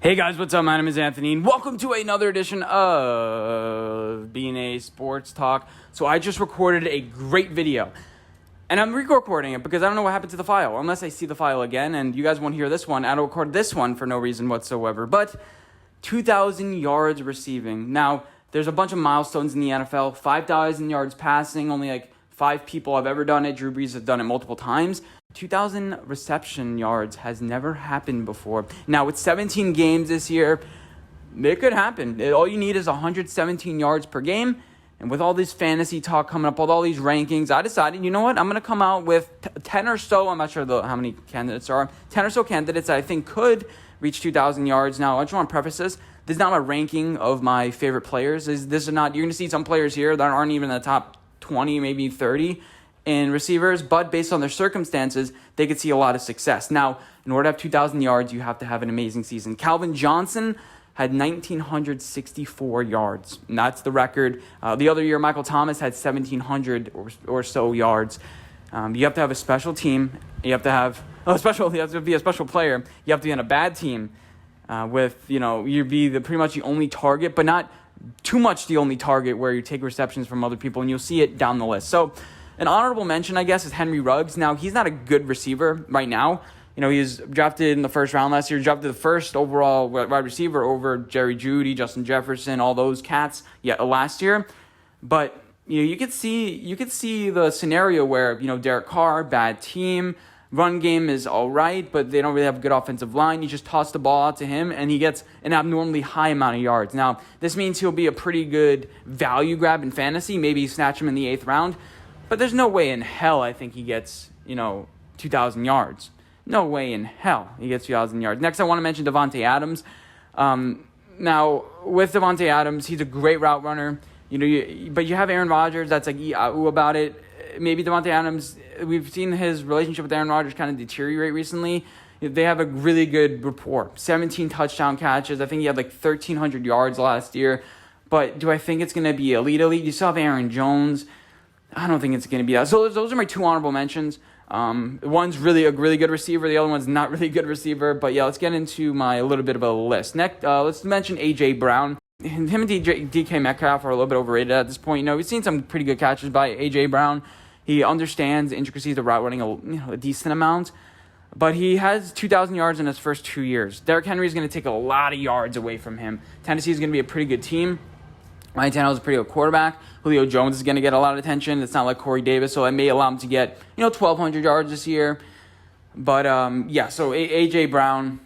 Hey guys, what's up? My name is Anthony, and welcome to another edition of B&A Sports Talk. So I just recorded a great video, and I'm re-recording it because I don't know what happened to the file. Unless I see the file again, and you guys won't hear this one, I don't record this one for no reason whatsoever. But 2,000 yards receiving. Now, there's a bunch of milestones in the NFL. 5,000 yards passing, only like 5 people have ever done it. Drew Brees has done it multiple times. 2,000 reception yards has never happened before. Now, with 17 games this year, it could happen. All you need is 117 yards per game. And with all this fantasy talk coming up, with all these rankings, I decided, you know what? I'm going to come out with 10 or so. I'm not sure how many candidates are. 10 or so candidates that I think could reach 2,000 yards. Now, I just want to preface this. This is not a ranking of my favorite players. This is not. You're going to see some players here that aren't even in the top 20, maybe 30. In receivers, but based on their circumstances, they could see a lot of success. Now, in order to have 2,000 yards, you have to have an amazing season. Calvin Johnson had 1,964 yards, and that's the record. The other year, Michael Thomas had 1,700 or so yards. You have to have a special team. You have to have You have to be a special player. You have to be on a bad team you'd be pretty much the only target, but not too much the only target where you take receptions from other people, and you'll see it down the list. So, an honorable mention, I guess, is Henry Ruggs. Now, he's not a good receiver right now. He was drafted in the first round last year, drafted the first overall wide receiver over Jerry Jeudy, Justin Jefferson, all those cats last year. But, you could see the scenario where, Derek Carr, bad team, run game is all right, but they don't really have a good offensive line. You just toss the ball out to him, and he gets an abnormally high amount of yards. Now, this means he'll be a pretty good value grab in fantasy. Maybe you snatch him in the 8th round. But there's no way in hell I think he gets, 2,000 yards. No way in hell he gets 2,000 yards. Next, I want to mention Davante Adams. Now, with Davante Adams, he's a great route runner. But you have Aaron Rodgers that's like about it. Maybe Davante Adams, we've seen his relationship with Aaron Rodgers kind of deteriorate recently. They have a really good rapport. 17 touchdown catches. I think he had like 1,300 yards last year. But do I think it's going to be elite? You still have Aaron Jones. I don't think it's going to be that. So those are my 2 honorable mentions. One's really a really good receiver. The other one's not really a good receiver. But let's get into my little bit of a list. Next, let's mention A.J. Brown. Him and DK Metcalf are a little bit overrated at this point. We've seen some pretty good catches by A.J. Brown. He understands the intricacies of route running a decent amount. But he has 2,000 yards in his first 2 years. Derrick Henry is going to take a lot of yards away from him. Tennessee is going to be a pretty good team. Ryan Tannehill is a pretty good quarterback. Julio Jones is going to get a lot of attention. It's not like Corey Davis, so it may allow him to get 1,200 yards this year. But so A.J. Brown,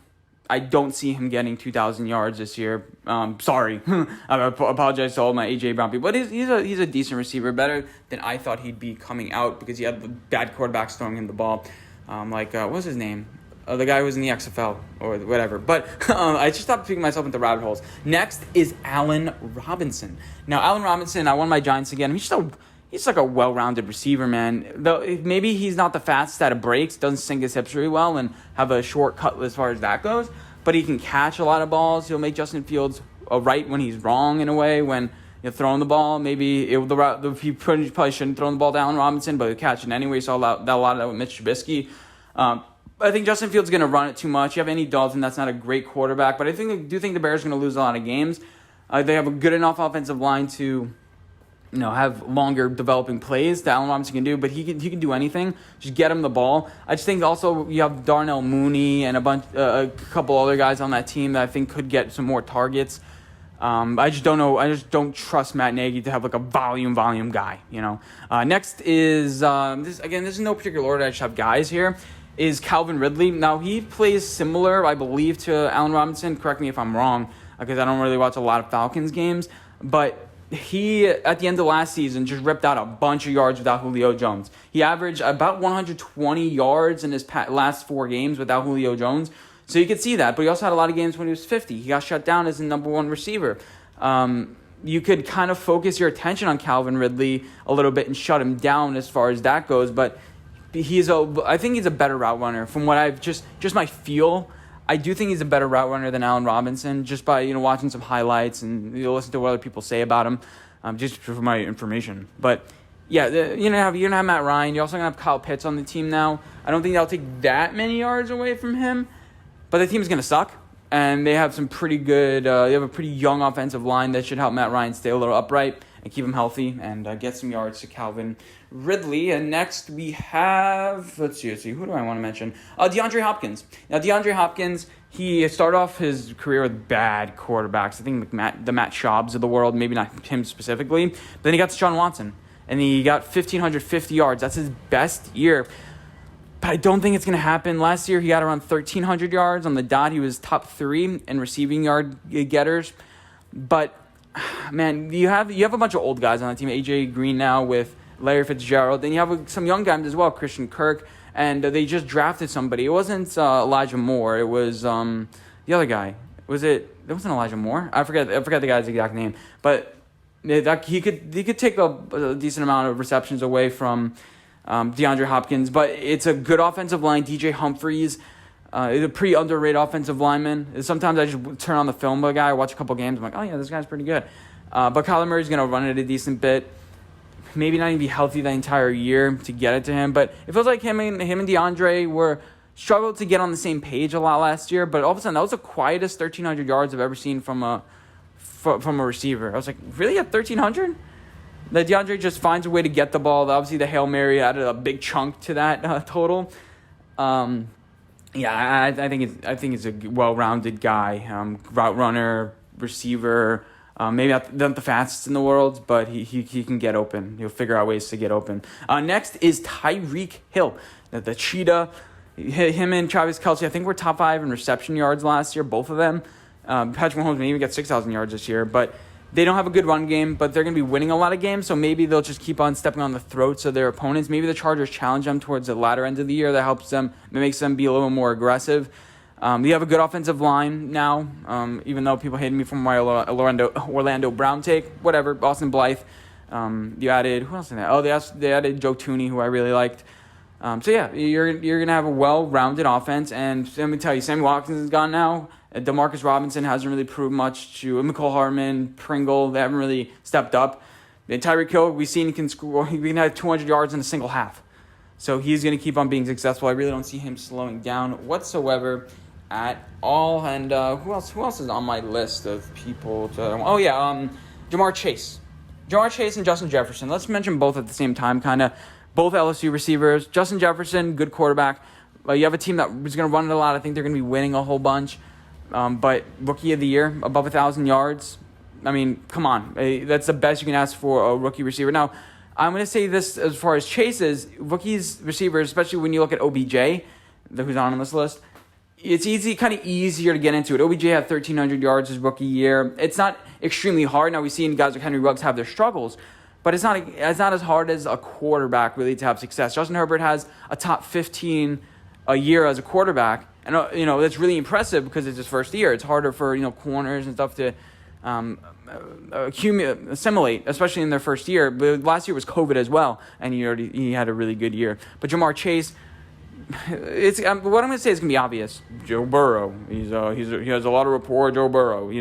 I don't see him getting 2,000 yards this year. Sorry, I apologize to all my A.J. Brown people, but he's a decent receiver, better than I thought he'd be coming out because he had the bad quarterbacks throwing him the ball. What's his name? The guy who was in the XFL or whatever. But I just stopped picking myself into rabbit holes. Next is Allen Robinson. Now, Allen Robinson, I won my Giants again. He's like a well-rounded receiver, man. Though maybe he's not the fastest out of breaks, doesn't sink his hips really well, and have a short cut as far as that goes. But he can catch a lot of balls. He'll make Justin Fields right when he's wrong in a way. When you're throwing the ball, maybe he probably shouldn't throw the ball to Allen Robinson, but he'll catch it anyway. Saw a lot of that with Mitch Trubisky. I think Justin Fields is going to run it too much. You have Andy Dalton, that's not a great quarterback, but I do think the Bears are going to lose a lot of games. They have a good enough offensive line to, have longer developing plays that Allen Robinson can do, but he can do anything. Just get him the ball. I just think also you have Darnell Mooney and a couple other guys on that team that I think could get some more targets. I just don't know. I just don't trust Matt Nagy to have like a volume guy. Next is this is no particular order. I just have guys here. Is Calvin Ridley. Now, he plays similar, I believe, to Allen Robinson. Correct me if I'm wrong, because I don't really watch a lot of Falcons games. But he, at the end of last season, just ripped out a bunch of yards without Julio Jones. He averaged about 120 yards in his last 4 games without Julio Jones. So you could see that. But he also had a lot of games when he was 50. He got shut down as the number 1 receiver. You could kind of focus your attention on Calvin Ridley a little bit and shut him down as far as that goes. But I think he's a better route runner. From what I've just my feel, I do think he's a better route runner than Allen Robinson, just by watching some highlights and listen to what other people say about him, just for my information. But you're gonna have Matt Ryan. You're also gonna have Kyle Pitts on the team now. I don't think that'll take that many yards away from him, but the team's gonna suck. and they have some pretty good. They have a pretty young offensive line that should help Matt Ryan stay a little upright and keep him healthy and get some yards to Calvin Ridley. And next we have, let's see, who do I want to mention? DeAndre Hopkins. Now, DeAndre Hopkins, he started off his career with bad quarterbacks. I think the Matt Schaubs of the world, maybe not him specifically. But then he got Deshaun Watson, and he got 1,550 yards. That's his best year. But I don't think it's going to happen. Last year, he got around 1,300 yards on the dot. He was top 3 in receiving yard getters. But, man, you have a bunch of old guys on the team. A.J. Green now with Larry Fitzgerald. Then you have some young guys as well, Christian Kirk. And they just drafted somebody. It wasn't Elijah Moore. It was the other guy. It wasn't Elijah Moore. I forget the guy's exact name. But he could take a decent amount of receptions away from DeAndre Hopkins. But it's a good offensive line. DJ Humphries is a pretty underrated offensive lineman. Sometimes I just turn on the film of a guy, watch a couple games. I'm like, oh, yeah, this guy's pretty good. But Kyler Murray's going to run it a decent bit. Maybe not even be healthy the entire year to get it to him. But it feels like him and DeAndre were struggled to get on the same page a lot last year. But all of a sudden, that was the quietest 1,300 yards I've ever seen from a receiver. I was like, really, at 1,300? That DeAndre just finds a way to get the ball. Obviously, the Hail Mary added a big chunk to that total. I think it's a well-rounded guy. Route runner, receiver. Maybe not the fastest in the world, but he can get open. He'll figure out ways to get open. Next is Tyreek Hill, the cheetah. Him and Travis Kelce, I think we're top 5 in reception yards last year, both of them. Patrick Mahomes may even get 6,000 yards this year, but they don't have a good run game, but they're going to be winning a lot of games, so maybe they'll just keep on stepping on the throats of their opponents. Maybe the Chargers challenge them towards the latter end of the year. That helps them, it makes them be a little more aggressive. You have a good offensive line now, even though people hated me from my Orlando Brown take. Whatever, Austin Blythe. You added, who else in that? Oh, they added Joe Tooney, who I really liked. You're going to have a well-rounded offense. And let me tell you, Sammy Watkins is gone now. DeMarcus Robinson hasn't really proved much to Mecole Hardman, Pringle. They haven't really stepped up. And Tyreek Hill, we've seen he can have 200 yards in a single half. So he's going to keep on being successful. I really don't see him slowing down whatsoever at all. And who else is on my list of people? Jamar Chase. Jamar Chase and Justin Jefferson. Let's mention both at the same time, kind of. Both LSU receivers. Justin Jefferson, good quarterback. You have a team that is going to run it a lot. I think they're going to be winning a whole bunch. But Rookie of the Year, above 1,000 yards. I mean, come on. That's the best you can ask for a rookie receiver. Now, I'm going to say this as far as Chase is. Rookies, receivers, especially when you look at OBJ, who's on this list, it's kind of easier to get into it. OBJ had 1,300 yards his rookie year. It's not extremely hard. Now, we've seen guys like Henry Ruggs have their struggles, but it's not as hard as a quarterback really to have success. Justin Herbert has a top 15 a year as a quarterback, and that's really impressive because it's his first year. It's harder for corners and stuff to assimilate, especially in their first year. But last year was COVID as well, and he had a really good year. But Jamar Chase, what I'm going to say is going to be obvious. Joe Burrow, he has a lot of rapport. Joe Burrow,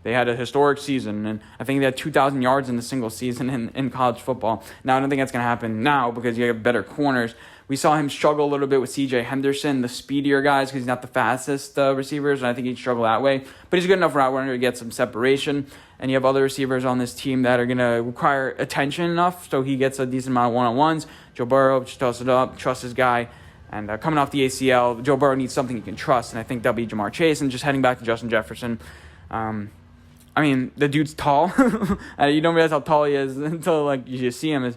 they had a historic season, and I think they had 2,000 yards in a single season in college football. Now I don't think that's going to happen now because you have better corners. We saw him struggle a little bit with C.J. Henderson, the speedier guys, because he's not the fastest receivers, and I think he'd struggle that way. But he's a good enough route runner to get some separation. And you have other receivers on this team that are going to require attention enough, so he gets a decent amount of one-on-ones. Joe Burrow, just toss it up, trust his guy. And coming off the ACL, Joe Burrow needs something he can trust, and I think that'll be Jamar Chase. And just heading back to Justin Jefferson, the dude's tall. You don't realize how tall he is until you just see him.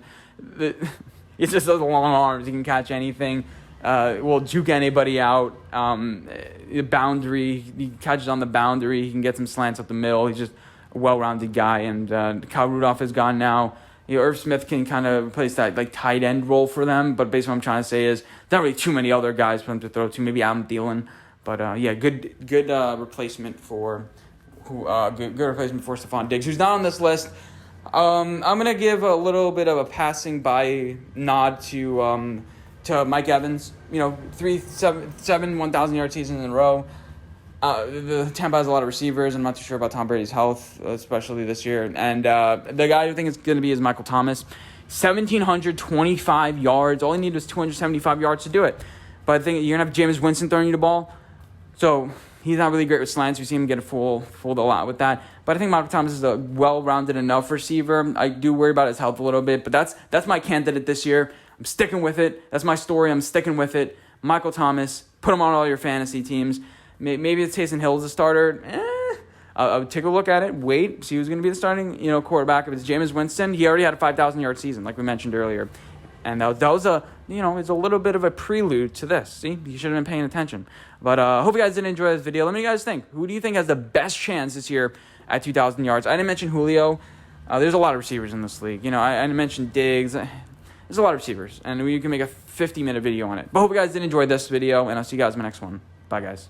It's just those long arms. He can catch anything. Will juke anybody out. The boundary, he catches on the boundary. He can get some slants up the middle. He's just a well-rounded guy. And Kyle Rudolph is gone now. Irv Smith can kind of replace that tight end role for them. But basically what I'm trying to say is not really too many other guys for them to throw to. Maybe Adam Thielen. But good replacement for good replacement for Stephon Diggs, who's not on this list. I'm gonna give a little bit of a passing by nod to Mike Evans. 7 1,000 yard seasons in a row. The Tampa has a lot of receivers. I'm not too sure about Tom Brady's health, especially this year. And the guy I think is going to be is Michael Thomas. 1,725 yards. All he needed was 275 yards to do it. But I think you're going to have Jameis Winston throwing you the ball. So He's not really great with slants. We see him get fooled a lot with that. But I think Michael Thomas is a well-rounded enough receiver. I do worry about his health a little bit, but that's my candidate this year. I'm sticking with it. That's my story. I'm sticking with it. Michael Thomas, put him on all your fantasy teams. Maybe it's Taysom Hill as a starter. I'll take a look at it. Wait, see who's going to be the starting quarterback. If it's Jameis Winston, he already had a 5,000-yard season, like we mentioned earlier. And that was it's a little bit of a prelude to this. See, you should have been paying attention. But hope you guys did enjoy this video. Let me know what you guys think. Who do you think has the best chance this year at 2,000 yards? I didn't mention Julio. There's a lot of receivers in this league. I didn't mention Diggs. There's a lot of receivers, and we can make a 50-minute video on it. But hope you guys did enjoy this video, and I'll see you guys in my next one. Bye, guys.